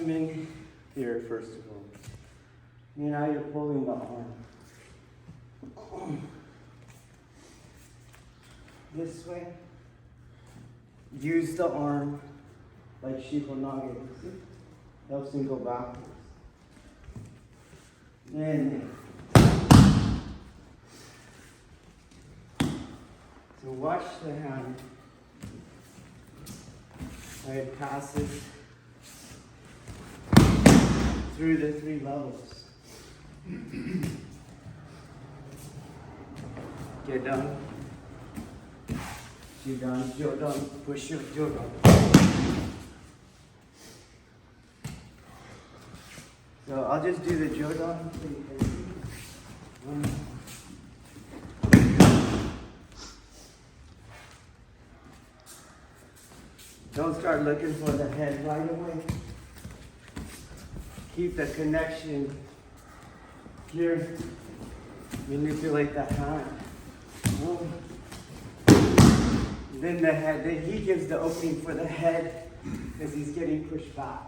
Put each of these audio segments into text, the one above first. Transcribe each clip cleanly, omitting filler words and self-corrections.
attachment here, first of all. Now you're pulling the arm. This way. Use the arm like Ki-no-Nagare. Helps him go backwards. And so watch the hand. It passes through the 3 levels. Get down. Jodan, push your Jodan. So I'll just do the Jodan. Don't start looking for the head right away. Keep the connection here. Manipulate the hand. Then the head, then he gives the opening for the head because he's getting pushed back.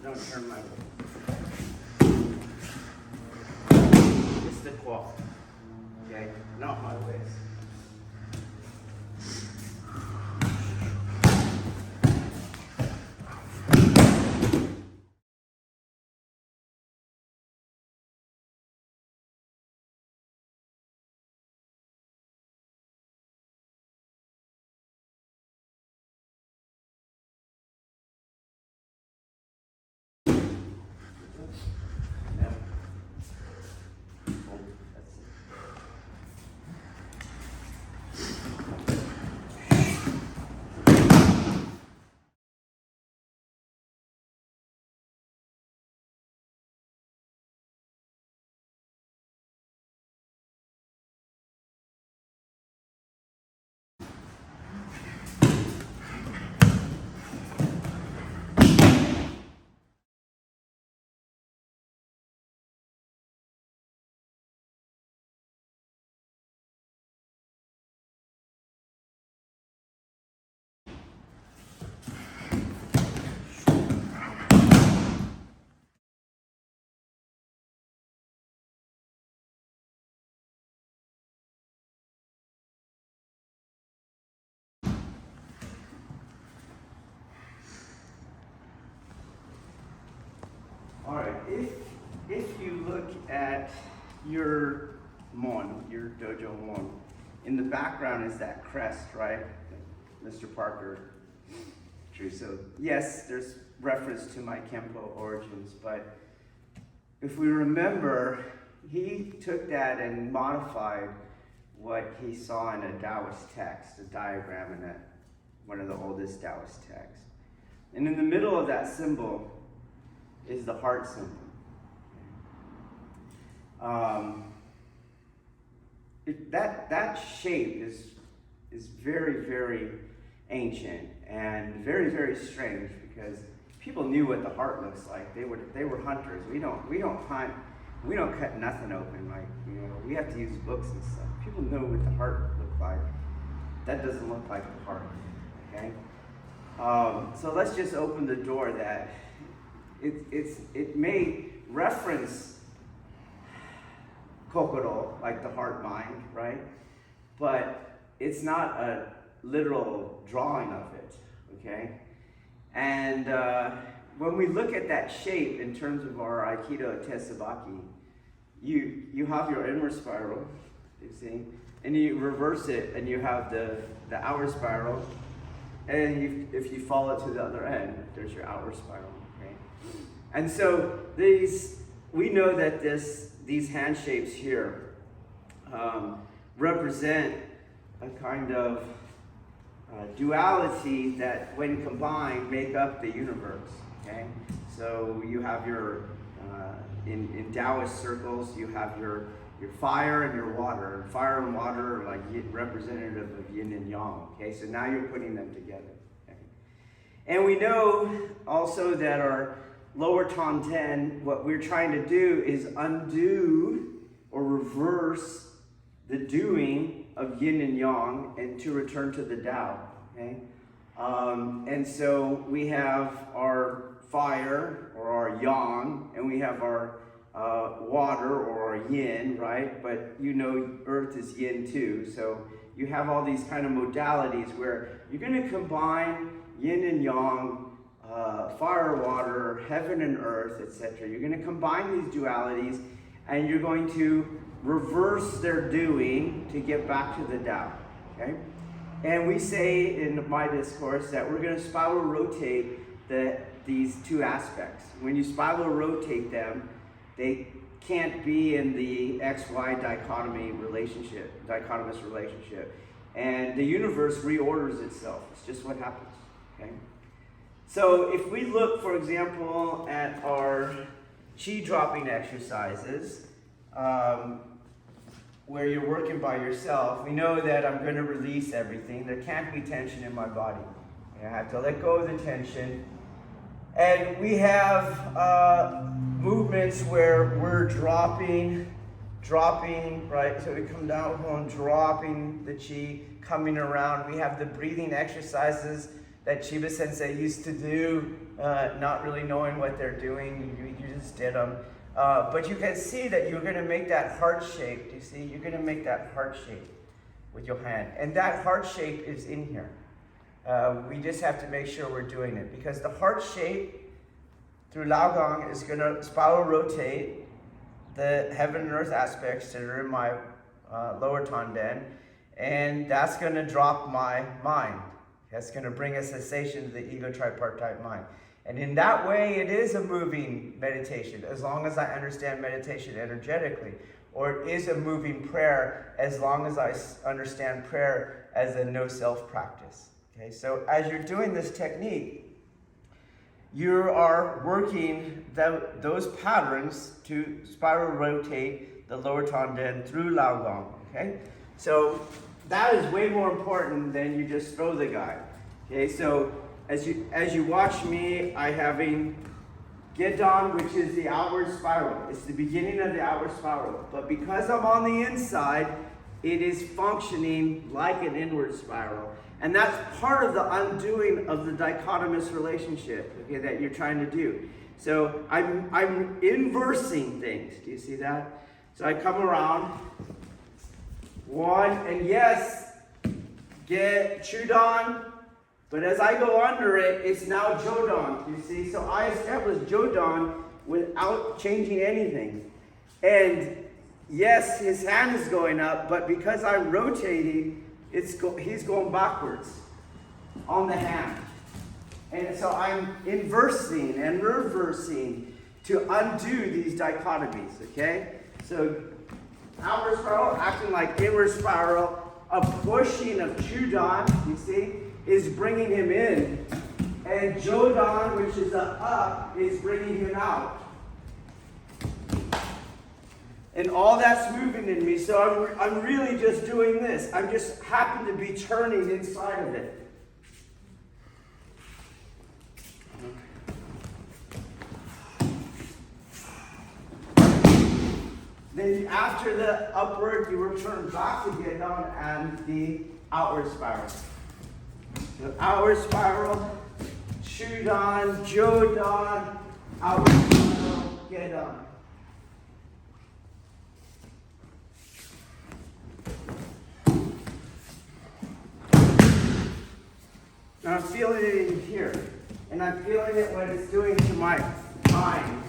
Don't turn my way. It's the cloth. Okay? Not my waist. All right, if you look at your mon, your dojo mon, in the background is that crest, right? Mr. Parker drew. So yes, there's reference to my Kempo origins, but if we remember, he took that and modified what he saw in a Taoist text, a diagram in one of the oldest Taoist texts. And in the middle of that symbol is the heart symbol. That shape is very, very ancient and very, very strange because people knew what the heart looks like. They were hunters. We don't hunt. We don't cut nothing open. Like, you know, we have to use books and stuff. People know what the heart looks like. That doesn't look like the heart. Okay. So let's just open the door that it may reference kokoro, like the heart mind, right? But it's not a literal drawing of it, okay? And when we look at that shape in terms of our Aikido Tesabaki, you have your inward spiral, you see, and you reverse it and you have the outer spiral, And if you follow it to the other end, there's your outward spiral. Okay? And so we know that these hand shapes here represent a kind of duality that, when combined, make up the universe. Okay, so you have your in Taoist circles, you have your fire and your water. Fire and water are like representative of yin and yang. Okay, so now you're putting them together. Okay? And we know also that our lower Tanten, what we're trying to do is undo or reverse the doing of yin and yang and to return to the Tao. Okay, and so we have our fire or our yang, and we have our water or our yin, right? But you know earth is yin too. So you have all these kind of modalities where you're going to combine yin and yang, fire, water, heaven and earth, etc. You're going to combine these dualities, and you're going to reverse their doing to get back to the Tao. Okay? And we say in my discourse that we're going to spiral rotate these two aspects. When you spiral rotate them, they can't be in the XY dichotomous relationship. And the universe reorders itself. It's just what happens. Okay? So if we look, for example, at our chi dropping exercises, where you're working by yourself, we know that I'm going to release everything. There can't be tension in my body. I have to let go of the tension. And we have movements where we're dropping, right? So we come down, dropping the chi, coming around. We have the breathing exercises that Chiba Sensei used to do, not really knowing what they're doing. You just did them. But you can see that you're going to make that heart shape. Do you see? You're going to make that heart shape with your hand. And that heart shape is in here. We just have to make sure we're doing it. Because the heart shape through Laogong is going to spiral rotate the heaven and earth aspects that are in my lower Tanden. And that's going to drop my mind. That's going to bring a cessation to the ego tripartite mind. And in that way, it is a moving meditation, as long as I understand meditation energetically. Or it is a moving prayer, as long as I understand prayer as a no-self practice. Okay, so as you're doing this technique, you are working those patterns to spiral rotate the lower Tanden through Laogong. Okay, so that is way more important than you just throw the guy. Okay, so as you watch me, I having Gedon, which is the outward spiral. It's the beginning of the outward spiral. But because I'm on the inside, it is functioning like an inward spiral. And that's part of the undoing of the dichotomous relationship, okay, that you're trying to do. So I'm inversing things. Do you see that? So I come around. One, and yes, get Chudan. But as I go under it, it's now Jodan, you see? So I established Jodan without changing anything. And yes, his hand is going up, but because I'm rotating, he's going backwards on the hand. And so I'm inversing and reversing to undo these dichotomies, okay? So outward spiral, acting like inward spiral, a pushing of Chudan, you see, is bringing him in. And Jodan, which is a up, is bringing him out. And all that's moving in me. So I'm really just doing this. I just happen to be turning inside of it. Then after the upward, you return back to Gedon and the outward spiral. The outward spiral, Chudan, Jodan, outward spiral, Gedon. And I'm feeling it in here. And I'm feeling it what it's doing to my mind.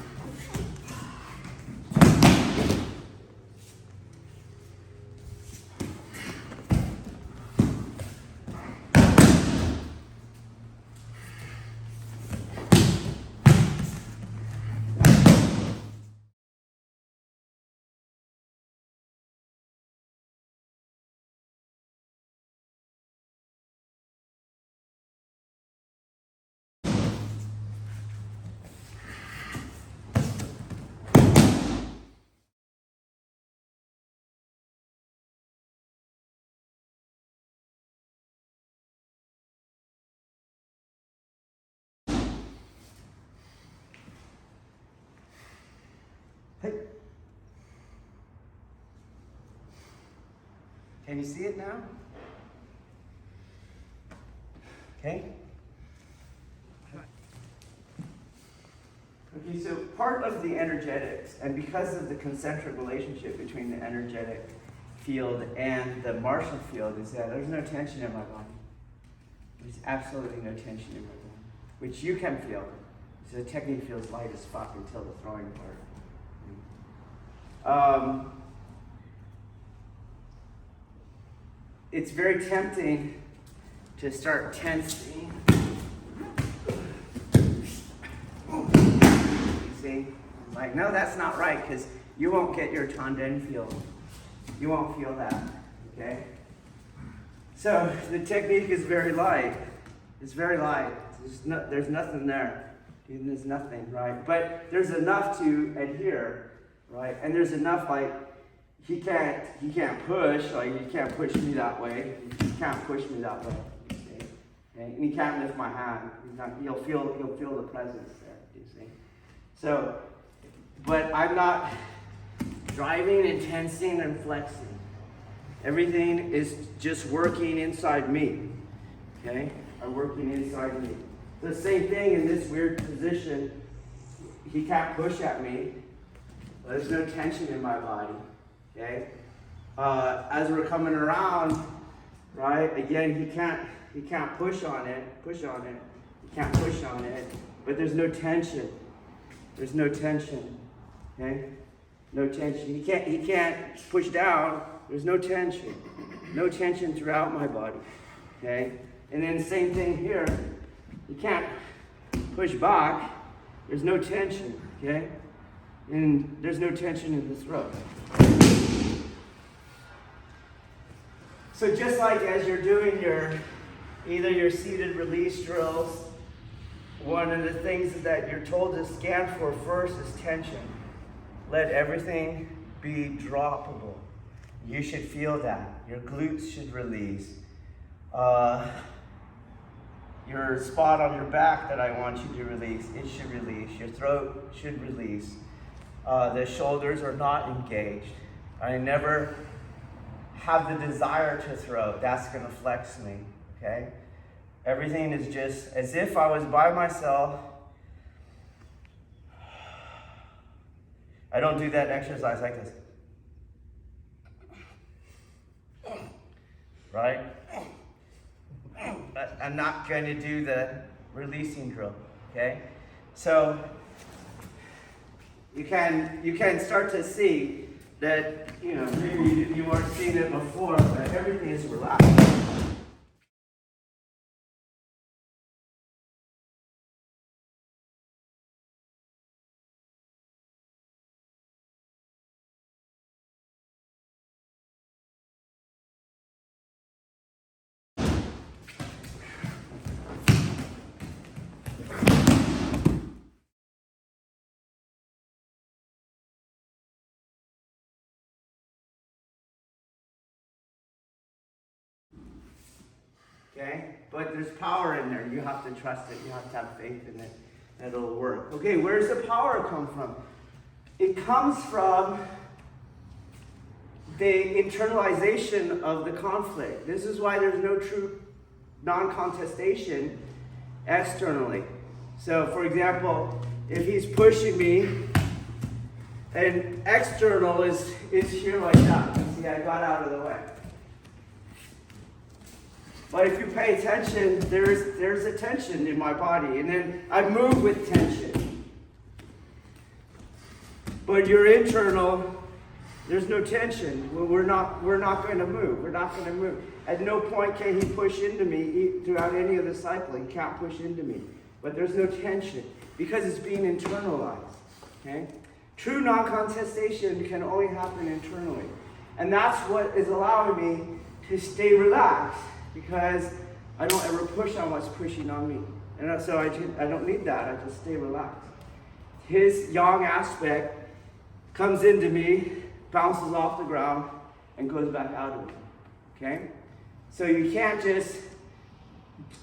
Can you see it now? Okay. Okay, so part of the energetics, and because of the concentric relationship between the energetic field and the martial field, is that there's no tension in my body. There's absolutely no tension in my body, which you can feel. So the technique feels light as fuck until the throwing part. It's very tempting to start tensing. You see? Like, no, that's not right, because you won't get your Tanden feel. You won't feel that, okay? So the technique is very light. It's very light. There's nothing there. There's nothing, right? But there's enough to adhere, right? And there's enough, like, he can't push, like he can't push me that way. He can't push me that way. You see? Okay? And he can't lift my hand. He'll feel the presence there. You see? So, but I'm not driving and tensing and flexing. Everything is just working inside me. Okay? I'm working inside me. The same thing in this weird position. He can't push at me. There's no tension in my body. Okay? As we're coming around, right? Again, he can't push on it. He can't push on it. But there's no tension. There's no tension. Okay? No tension. He can't push down. There's no tension. No tension throughout my body. Okay? And then same thing here. You can't push back. There's no tension. Okay? And there's no tension in the throat. So just like as you're doing either your seated release drills, one of the things that you're told to scan for first is tension. Let everything be droppable. You should feel that. Your glutes should release. Your spot on your back that I want you to release, it should release. Your throat should release. The shoulders are not engaged. I never have the desire to throw. That's going to flex me, okay? Everything is just as if I was by myself. I don't do that exercise like this. Right? I'm not going to do the releasing drill, okay? So you can start to see that, maybe you weren't seeing it before, but everything is relaxed. Okay? But there's power in there. You have to trust it. You have to have faith in it. And it'll work. Okay, where does the power come from? It comes from the internalization of the conflict. This is why there's no true non-contestation externally. So, for example, if he's pushing me, and external is here like that. You see, I got out of the way. But if you pay attention, there's a tension in my body, and then I move with tension. But your internal, there's no tension. We're not going to move. We're not going to move. At no point can he push into me throughout any of the cycle. He can't push into me. But there's no tension because it's being internalized. Okay? True non-contestation can only happen internally, and that's what is allowing me to stay relaxed. Because I don't ever push on what's pushing on me. And so I don't need that. I just stay relaxed. His yang aspect comes into me, bounces off the ground, and goes back out of me. Okay? So you can't just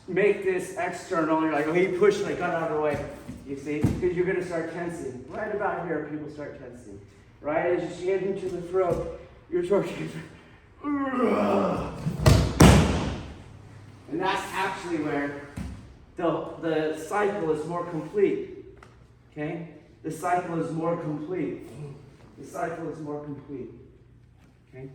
make this external. You're like, oh, he pushed, I got out of the way. You see? Because you're going to start tensing. Right about here, people start tensing. right? As you get into the throat, you're torquing. And that's actually where the cycle is more complete. Okay? The cycle is more complete. The cycle is more complete. Okay?